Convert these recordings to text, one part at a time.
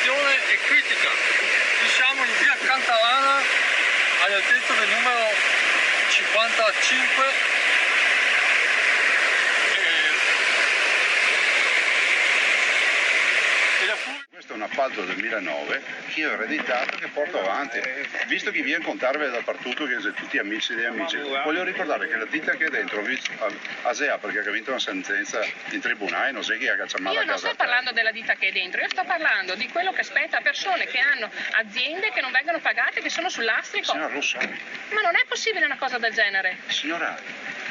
situazione è critica. Siamo in via Cantalana, all'altezza del numero 55. Questo è un appalto del 2009 che io ho ereditato, che porto avanti, visto che viene contabile dappertutto, che sono tutti amici degli amici. Voglio ricordare che la ditta che è dentro, Asea, perché ha vinto una sentenza in tribunale, non so chi ha cacciato la casa. Io non sto parlando della ditta che è dentro, io sto parlando di quello che spetta a persone che hanno aziende che non vengono pagate, che sono sul lastrico. Signora Rosso. Ma non è possibile una cosa del genere. Signora,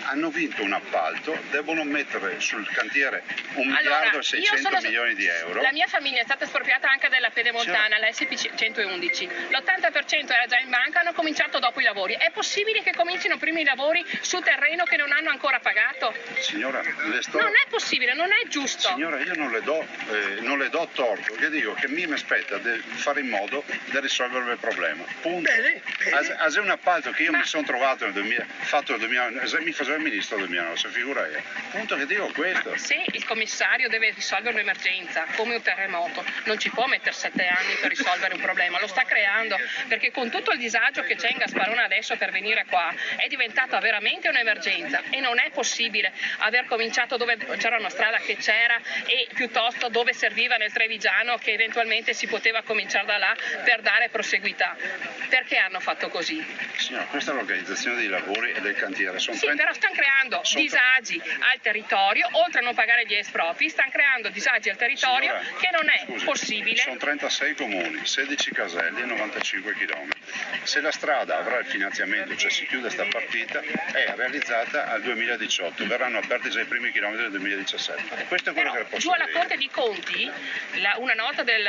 hanno vinto un appalto, devono mettere sul cantiere 1 miliardo e 600 milioni di euro. La mia famiglia è stata espropriata anche della Pedemontana, la SP 111. L'80% era già in banca, hanno cominciato dopo i lavori. È possibile che comincino prima i lavori su terreno che non hanno ancora pagato? Signora, non è possibile, non è giusto. Signora, io non le do torto, io dico che mi aspetta di fare in modo di risolvere il problema. Punto. Bene. È un appalto che io mi sono trovato nel 2000, fatto nel 2000, mi faceva il ministro del 2009, se figura io. Punto, che dico questo. Se il commissario deve risolvere un'emergenza come un terremoto, non ci può mettere 7 anni per risolvere un problema, lo sta creando, perché con tutto il disagio che c'è in Gasparona adesso per venire qua è diventata veramente un'emergenza e non è possibile aver cominciato dove c'era una strada che c'era e piuttosto dove serviva nel Trevigiano, che eventualmente si poteva cominciare da là per dare proseguità. Perché hanno fatto così? Signora, questa è l'organizzazione dei lavori e del cantiere. Sì, però stanno creando disagi al territorio, oltre a non pagare gli espropri, stanno creando disagi al territorio. Signora, che non è scusi, possibile. Sono 36 comuni, 16 caselli e 95 km. Se la strada avrà il finanziamento, cioè si chiude questa partita, è realizzata al 2018, verranno aperti già i primi chilometri del 2017. Questo è quello Però, che posso giù alla dire. Corte dei Conti, una nota del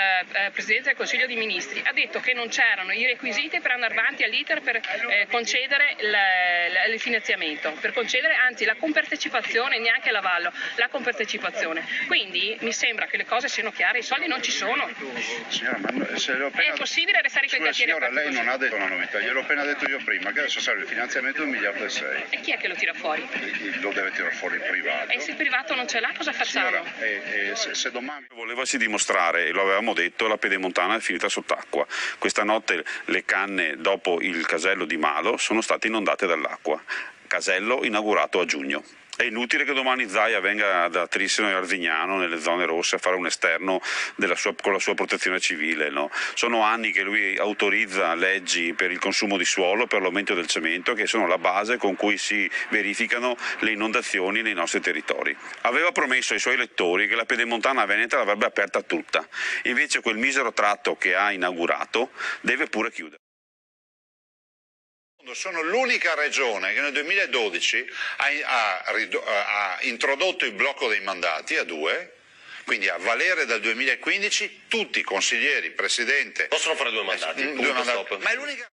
Presidente del Consiglio dei Ministri ha detto che non c'erano i requisiti per andare avanti all'iter per concedere il finanziamento, per concedere anzi la compartecipazione, neanche l'avallo, la compartecipazione. Quindi mi sembra che le cose siano chiare, i soldi non ci sono. Signora, ma se l'ho appena... È possibile restare con i cantieri signora, aperti lei così? non ha detto una novità, gliel'ho appena detto io prima, che adesso serve il finanziamento di 1,6 miliardi. E chi è che lo tira fuori? Lo deve tirare fuori il privato. E se il privato non ce l'ha, cosa facciamo? Signora, se domani... Volevasi dimostrare, e lo avevamo detto, la Pedemontana è finita sott'acqua. Questa notte le canne dopo il casello di Malo sono state inondate dall'acqua. Casello inaugurato a giugno. È inutile che domani Zaia venga da Trissino e Arzignano, nelle zone rosse, a fare un esterno con la sua protezione civile. No? Sono anni che lui autorizza leggi per il consumo di suolo, per l'aumento del cemento, che sono la base con cui si verificano le inondazioni nei nostri territori. Aveva promesso ai suoi elettori che la Pedemontana Veneta l'avrebbe aperta tutta, invece quel misero tratto che ha inaugurato deve pure chiudere. Sono l'unica regione che nel 2012 ha introdotto il blocco dei mandati a 2, quindi a valere dal 2015 tutti i consiglieri, presidente... Possono fare 2 mandati, ma è l'unica...